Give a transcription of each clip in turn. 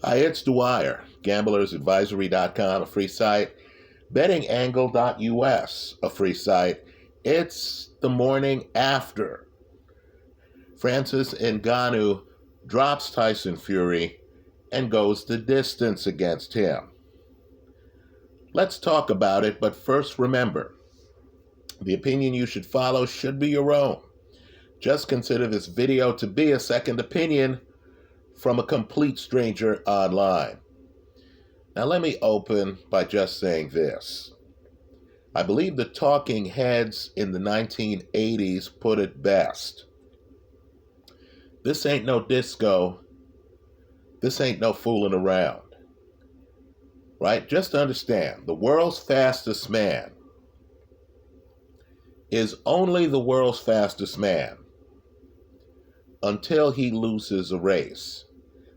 Hi, it's Dwyer, gamblersadvisory.com, a free site, bettingangle.us, a free site. It's the morning after Francis Ngannou drops Tyson Fury and goes the distance against him. Let's talk about it, but first remember, the opinion you should follow should be your own. Just consider this video to be a second opinion from a complete stranger online. Now let me open by just saying this. I believe the talking heads in the 1980s put it best. This ain't no disco. This ain't no fooling around. Right? Just understand, the world's fastest man is only the world's fastest man until he loses a race.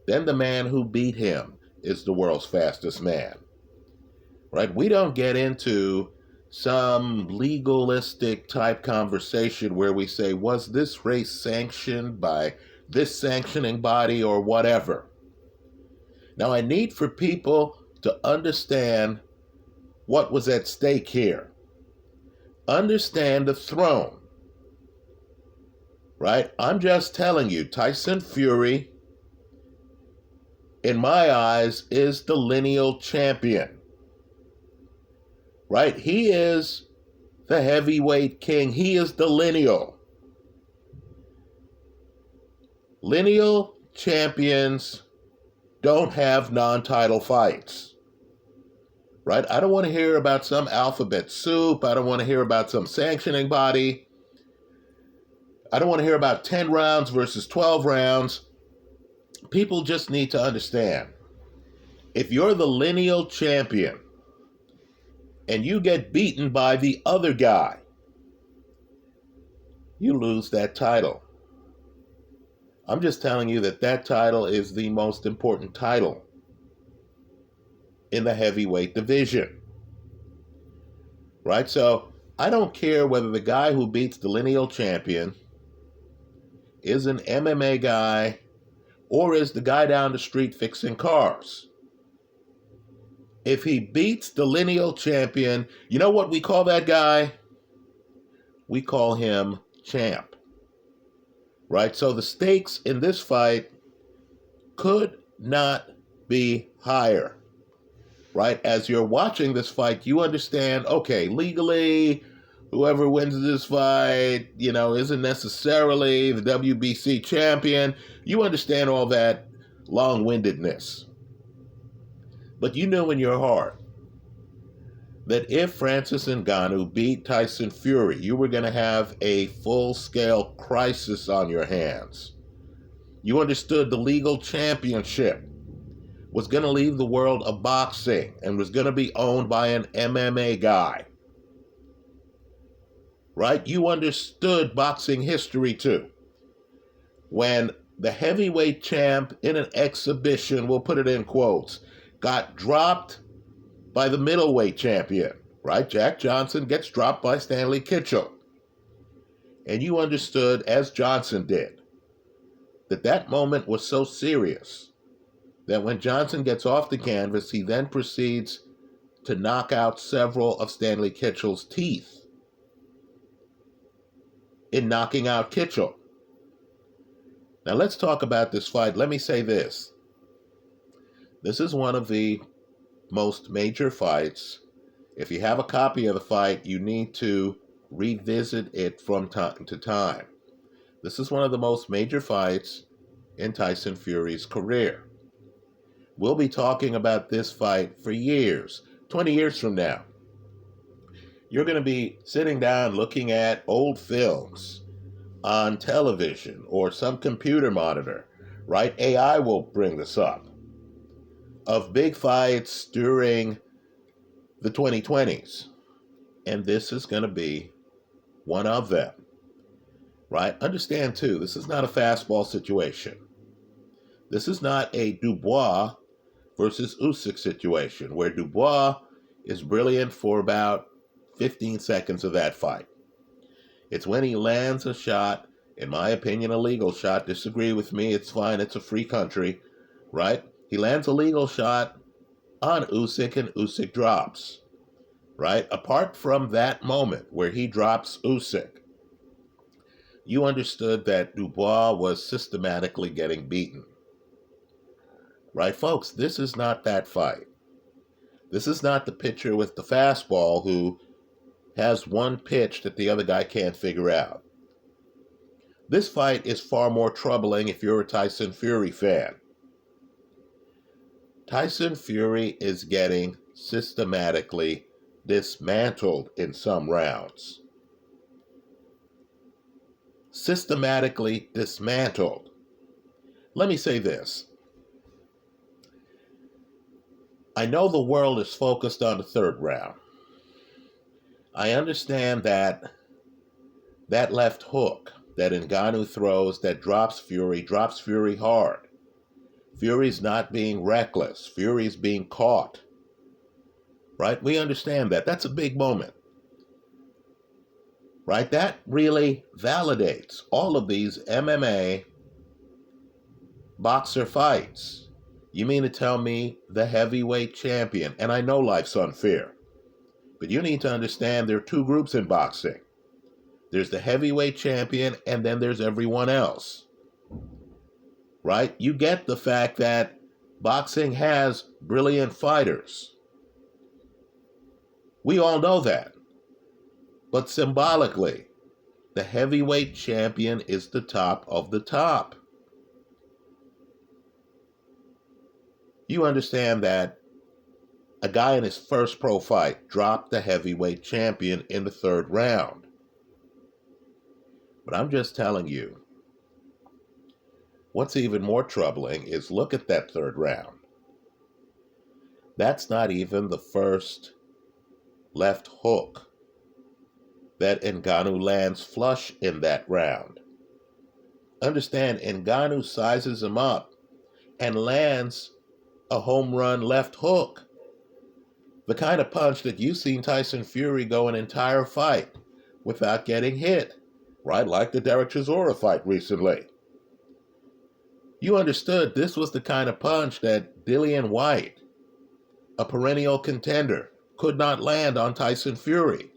Then the man who beat him is the world's fastest man. Right? We don't get into some legalistic type conversation where we say, was this race sanctioned by this sanctioning body or whatever? Now, I need for people to understand what was at stake here. Understand the throne. Right? I'm just telling you, Tyson Fury, in my eyes, is the lineal champion. Right? He is the heavyweight king. He is the lineal. Lineal champions don't have non-title fights. Right? I don't want to hear about some alphabet soup. I don't want to hear about some sanctioning body. I don't want to hear about 10 rounds versus 12 rounds. People just need to understand, if you're the lineal champion and you get beaten by the other guy, you lose that title. I'm just telling you that that title is the most important title in the heavyweight division. Right? So I don't care whether the guy who beats the lineal champion is an MMA guy or is the guy down the street fixing cars. If he beats the lineal champion, you know what we call that guy? We call him champ. Right? So the stakes in this fight could not be higher. Right? As you're watching this fight, you understand, okay, legally, whoever wins this fight, isn't necessarily the WBC champion. You understand all that long-windedness. But you know in your heart that if Francis Ngannou beat Tyson Fury, you were going to have a full-scale crisis on your hands. You understood the legal championship was going to leave the world of boxing and was going to be owned by an MMA guy. Right? You understood boxing history too. When the heavyweight champ in an exhibition, we'll put it in quotes, got dropped by the middleweight champion, right? Jack Johnson gets dropped by Stanley Kitchell. And you understood, as Johnson did, that that moment was so serious that when Johnson gets off the canvas, he then proceeds to knock out several of Stanley Kitchell's teeth in knocking out Kitchell. Now let's talk about this fight. Let me say this. This is one of the most major fights. If you have a copy of the fight, you need to revisit it from time to time. This is one of the most major fights in Tyson Fury's career. We'll be talking about this fight for years, 20 years from now. You're going to be sitting down looking at old films on television or some computer monitor, right? AI will bring this up, of big fights during the 2020s. And this is going to be one of them, right? Understand, too, this is not a fastball situation. This is not a Dubois versus Usyk situation, where Dubois is brilliant for about 15 seconds of that fight. It's when he lands a shot, in my opinion, a legal shot. Disagree with me, it's fine, it's a free country, right? He lands a legal shot on Usyk and Usyk drops, right? Apart from that moment where he drops Usyk, you understood that Dubois was systematically getting beaten. Right, folks? This is not that fight. This is not the pitcher with the fastball who has one pitch that the other guy can't figure out. This fight is far more troubling if you're a Tyson Fury fan. Tyson Fury is getting systematically dismantled in some rounds. Systematically dismantled. Let me say this. I know the world is focused on the third round. I understand that left hook that Ngannou throws that drops Fury hard. Fury's not being reckless. Fury's being caught. Right? We understand that. That's a big moment. Right? That really validates all of these MMA boxer fights. You mean to tell me the heavyweight champion, and I know life's unfair, but you need to understand there are two groups in boxing. There's the heavyweight champion, and then there's everyone else. Right? You get the fact that boxing has brilliant fighters. We all know that. But symbolically, the heavyweight champion is the top of the top. You understand that a guy in his first pro fight dropped the heavyweight champion in the third round. But I'm just telling you, what's even more troubling is look at that third round. That's not even the first left hook that Ngannou lands flush in that round. Understand, Ngannou sizes him up and lands a home run left hook. The kind of punch that you've seen Tyson Fury go an entire fight without getting hit, right? Like the Derek Chisora fight recently. You understood this was the kind of punch that Dillian Whyte, a perennial contender, could not land on Tyson Fury.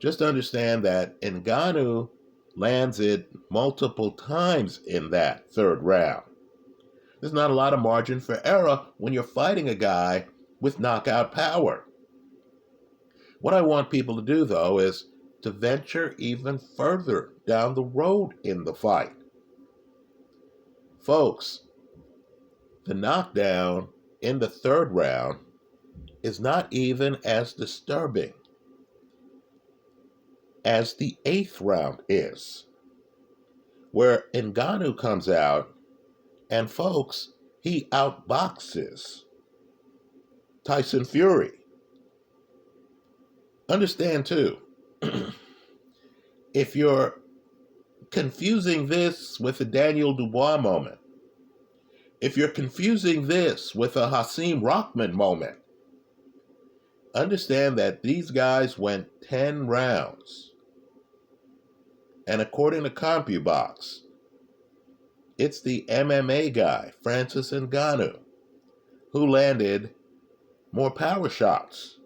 Just understand that Ngannou lands it multiple times in that third round. There's not a lot of margin for error when you're fighting a guy with knockout power. What I want people to do, though, is to venture even further down the road in the fight. Folks, the knockdown in the third round is not even as disturbing as the eighth round is, where Ngannou comes out and, folks, he outboxes Tyson Fury. Understand, too, if you're confusing this with a Daniel Dubois moment, if you're confusing this with a Hasim Rahman moment, understand that these guys went 10 rounds. And according to CompuBox, it's the MMA guy, Francis Ngannou, who landed more power shots.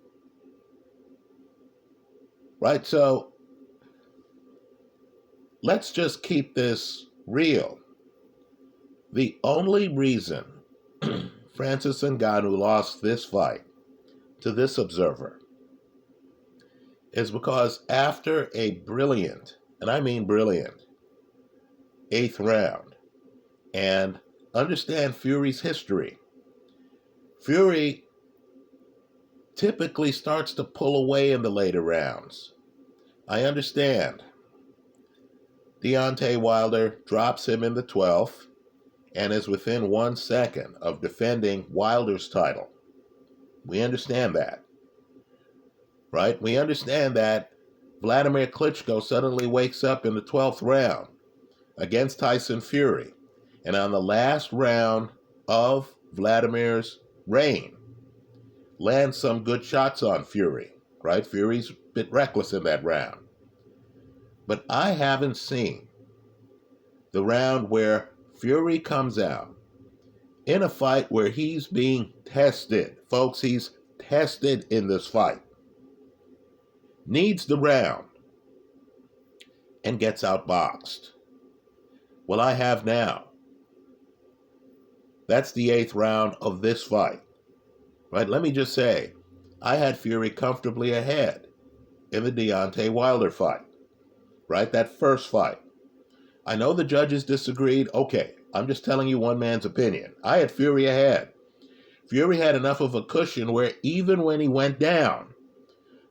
Right? So let's just keep this real. The only reason Francis Ngannou lost this fight to this observer is because after a brilliant, and I mean brilliant, eighth round, and understand Fury's history. Fury typically starts to pull away in the later rounds. I understand. Deontay Wilder drops him in the 12th and is within 1 second of defending Wilder's title. We understand that. Right? We understand that Vladimir Klitschko suddenly wakes up in the 12th round against Tyson Fury. And on the last round of Vladimir's reign, lands some good shots on Fury, right? Fury's a bit reckless in that round. But I haven't seen the round where Fury comes out in a fight where he's being tested. Folks, he's tested in this fight. Needs the round and gets outboxed. Well, I have now. That's the 8th round of this fight. Right? Let me just say, I had Fury comfortably ahead in the Deontay Wilder fight. Right? That first fight. I know the judges disagreed. Okay, I'm just telling you one man's opinion. I had Fury ahead. Fury had enough of a cushion where even when he went down,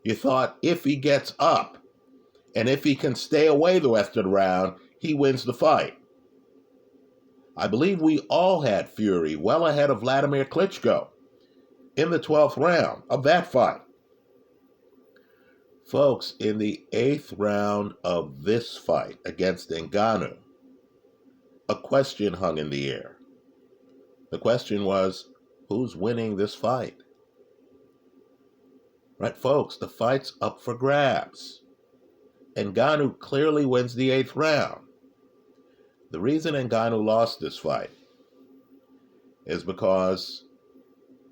you thought if he gets up and if he can stay away the rest of the round, he wins the fight. I believe we all had Fury well ahead of Vladimir Klitschko in the 12th round of that fight. Folks, in the 8th round of this fight against Ngannou, a question hung in the air. The question was, who's winning this fight? Right, folks, the fight's up for grabs. Ngannou clearly wins the 8th round. The reason Ngannou lost this fight is because,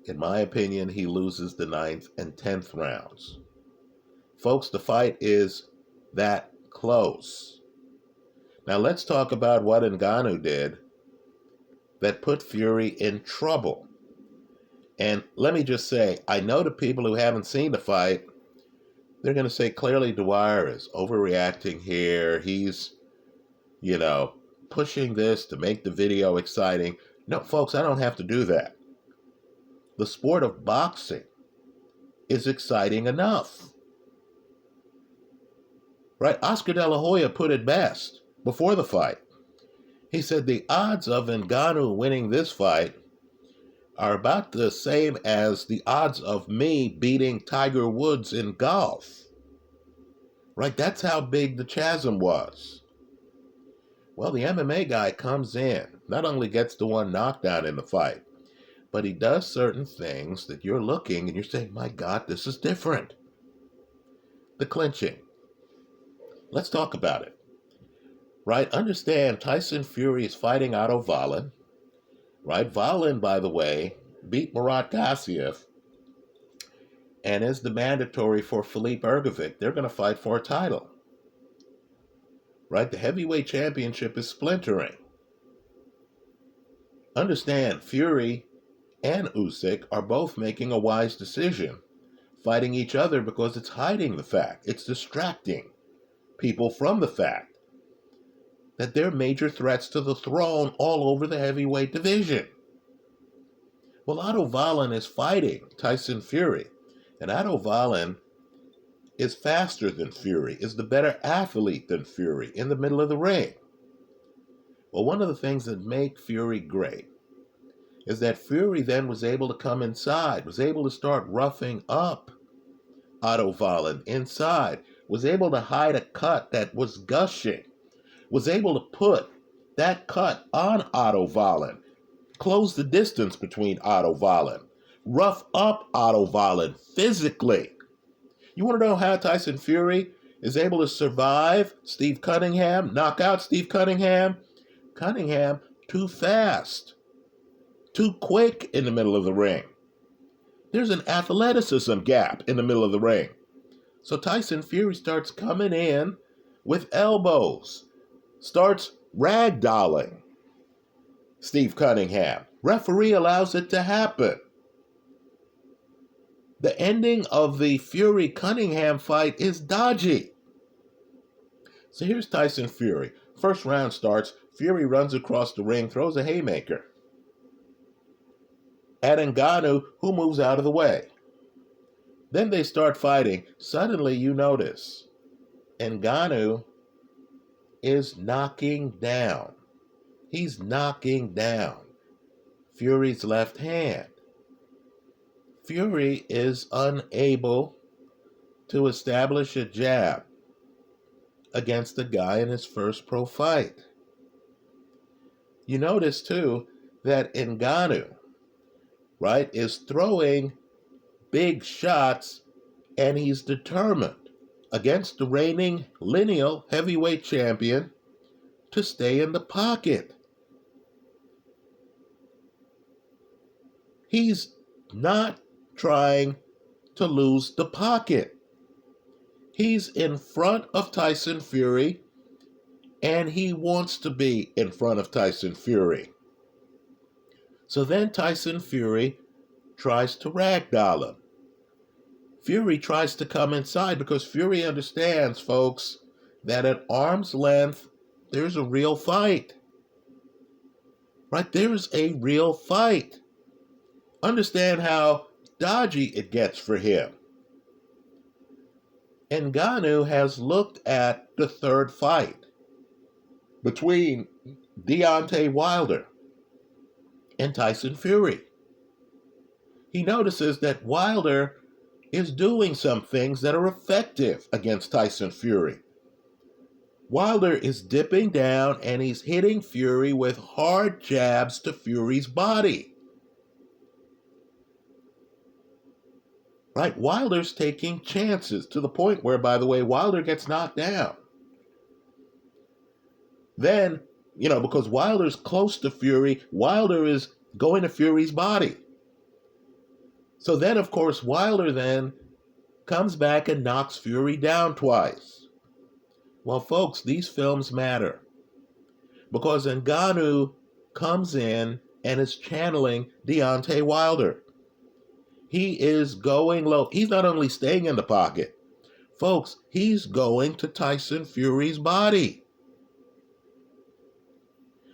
in my opinion, he loses the 9th and 10th rounds. Folks, the fight is that close. Now let's talk about what Ngannou did that put Fury in trouble. And let me just say, I know the people who haven't seen the fight, they're going to say clearly Dwyer is overreacting here. He's, pushing this to make the video exciting. No, folks, I don't have to do that. The sport of boxing is exciting enough. Right? Oscar De La Hoya put it best before the fight. He said the odds of Ngannou winning this fight are about the same as the odds of me beating Tiger Woods in golf. Right? That's how big the chasm was. Well, the MMA guy comes in, not only gets the one knockdown in the fight, but he does certain things that you're looking and you're saying, my God, this is different. The clinching. Let's talk about it. Right? Understand, Tyson Fury is fighting Otto Wallin. Right? Wallin, by the way, beat Murat Gassiev and is the mandatory for Philippe Ergovic. They're going to fight for a title. Right? The heavyweight championship is splintering. Understand, Fury and Usyk are both making a wise decision, fighting each other because it's hiding the fact, it's distracting people from the fact that they're major threats to the throne all over the heavyweight division. Well, Otto Wallin is fighting Tyson Fury, and Otto Wallin is faster than Fury, is the better athlete than Fury in the middle of the ring. Well, one of the things that make Fury great is that Fury then was able to come inside, was able to start roughing up Otto Wallin inside, was able to hide a cut that was gushing, was able to put that cut on Otto Wallin, close the distance between Otto Wallin, rough up Otto Wallin physically. You want to know how Tyson Fury is able to survive Steve Cunningham, knock out Steve Cunningham? Cunningham too fast, too quick in the middle of the ring. There's an athleticism gap in the middle of the ring. So Tyson Fury starts coming in with elbows, starts ragdolling Steve Cunningham. Referee allows it to happen. The ending of the Fury-Cunningham fight is dodgy. So here's Tyson Fury. First round starts, Fury runs across the ring, throws a haymaker at Ngannou, who moves out of the way. Then they start fighting. Suddenly you notice Ngannou is knocking down. He's knocking down Fury's left hand. Fury is unable to establish a jab against the guy in his first pro fight. You notice, too, that Ngannou, right, is throwing big shots, and he's determined against the reigning lineal heavyweight champion to stay in the pocket. He's not trying to lose the pocket. He's in front of Tyson Fury, and he wants to be in front of Tyson Fury. So then Tyson Fury tries to ragdoll him. Fury tries to come inside because Fury understands, folks, that at arm's length, there's a real fight. Right? There's a real fight. Understand how dodgy it gets for him. Ngannou has looked at the third fight between Deontay Wilder and Tyson Fury. He notices that Wilder is doing some things that are effective against Tyson Fury. Wilder is dipping down and he's hitting Fury with hard jabs to Fury's body. Right? Wilder's taking chances to the point where, by the way, Wilder gets knocked down. Then, because Wilder's close to Fury, Wilder is going to Fury's body. So then, of course, Wilder then comes back and knocks Fury down twice. Well, folks, these films matter because Ngannou comes in and is channeling Deontay Wilder. He is going low. He's not only staying in the pocket, folks, he's going to Tyson Fury's body.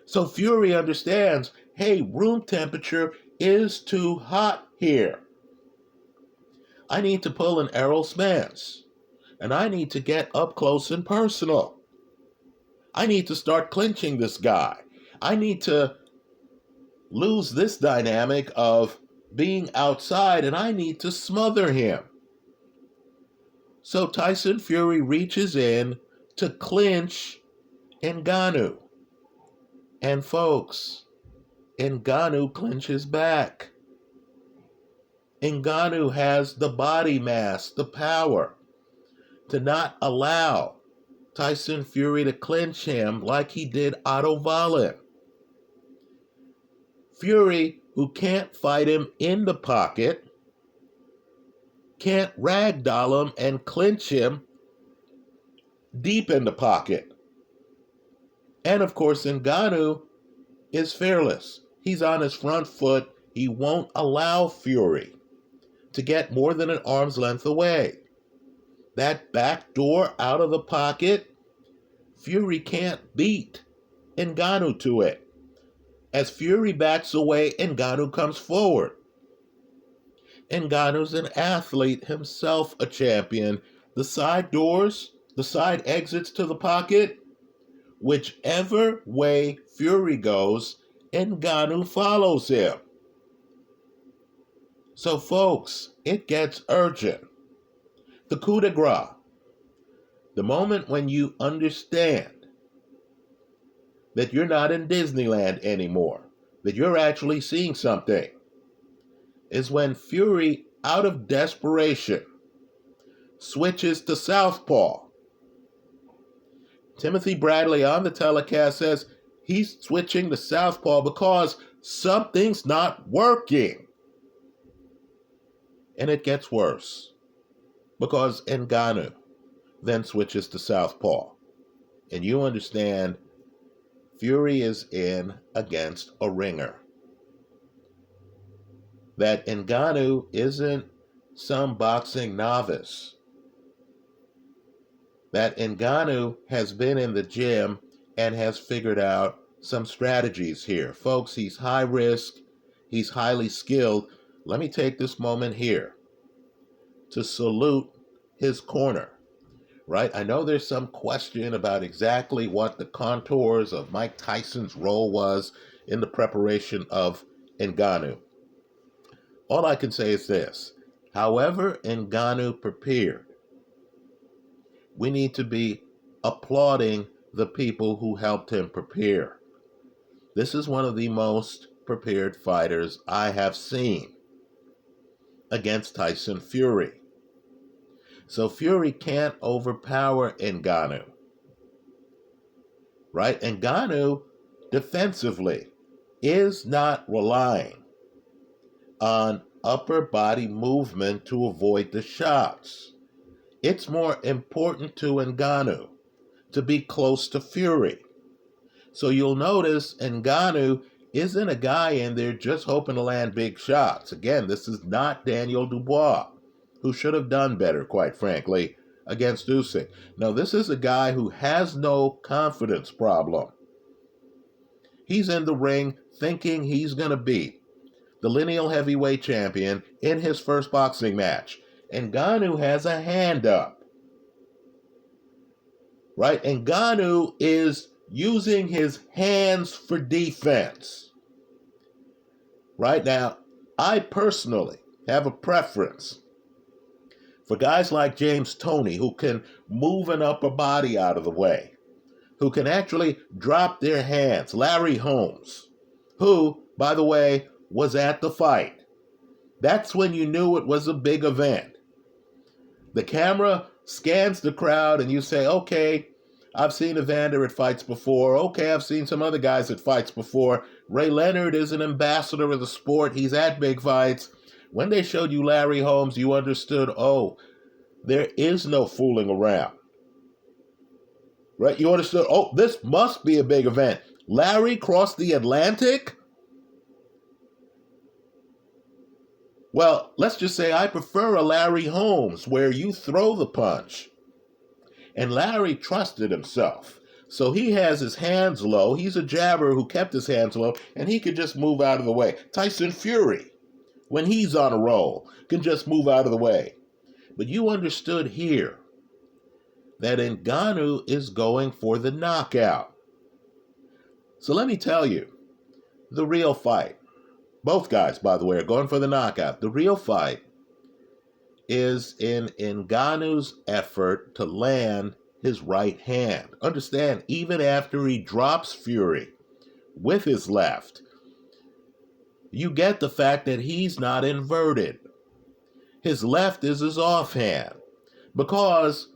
So Fury understands, hey, room temperature is too hot here. I need to pull an Errol Spence, and I need to get up close and personal. I need to start clinching this guy. I need to lose this dynamic of being outside, and I need to smother him. So Tyson Fury reaches in to clinch Ngannou. And folks, Ngannou clinches back. Ngannou has the body mass, the power to not allow Tyson Fury to clinch him like he did Otto Wallin. Fury, who can't fight him in the pocket, can't ragdoll him and clinch him deep in the pocket. And of course, Ngannou is fearless. He's on his front foot. He won't allow Fury to get more than an arm's length away. That back door out of the pocket, Fury can't beat Ngannou to it. As Fury backs away, Ngannou comes forward. Ngannou's an athlete, himself a champion. The side doors, the side exits to the pocket, whichever way Fury goes, Ngannou follows him. So folks, it gets urgent. The coup de grace, the moment when you understand that you're not in Disneyland anymore, that you're actually seeing something, is when Fury, out of desperation, switches to southpaw. Timothy Bradley on the telecast says he's switching to southpaw because something's not working. And it gets worse because Ngannou then switches to southpaw. And you understand Fury is in against a ringer. That Ngannou isn't some boxing novice. That Ngannou has been in the gym and has figured out some strategies here. Folks, he's high risk. He's highly skilled. Let me take this moment here to salute his corner. Right? I know there's some question about exactly what the contours of Mike Tyson's role was in the preparation of Ngannou. All I can say is this. However Ngannou prepared, we need to be applauding the people who helped him prepare. This is one of the most prepared fighters I have seen against Tyson Fury. So Fury can't overpower Ngannou. Right? Ngannou, defensively, is not relying on upper body movement to avoid the shots. It's more important to Ngannou to be close to Fury. So you'll notice Ngannou isn't a guy in there just hoping to land big shots. Again, this is not Daniel Dubois, who should have done better, quite frankly, against Usyk. No, this is a guy who has no confidence problem. He's in the ring thinking he's going to beat the lineal heavyweight champion in his first boxing match. Ngannou has a hand up. Right? Ngannou is using his hands for defense. Right now, I personally have a preference for guys like James Toney who can move an upper body out of the way, who can actually drop their hands. Larry Holmes, who, by the way, was at the fight. That's when you knew it was a big event. The camera scans the crowd and you say, okay, I've seen Evander at fights before. Okay, I've seen some other guys at fights before. Ray Leonard is an ambassador of the sport. He's at big fights. When they showed you Larry Holmes, you understood, oh, there is no fooling around. Right? You understood, oh, this must be a big event. Larry crossed the Atlantic? Well, let's just say I prefer a Larry Holmes where you throw the punch. And Larry trusted himself. So he has his hands low. He's a jabber who kept his hands low, and he could just move out of the way. Tyson Fury, when he's on a roll, can just move out of the way. But you understood here that Ngannou is going for the knockout. So let me tell you, the real fight, both guys, by the way, are going for the knockout. The real fight is in Ngannou's effort to land his right hand. Understand, even after he drops Fury with his left, you get the fact that he's not inverted. His left is his offhand. Because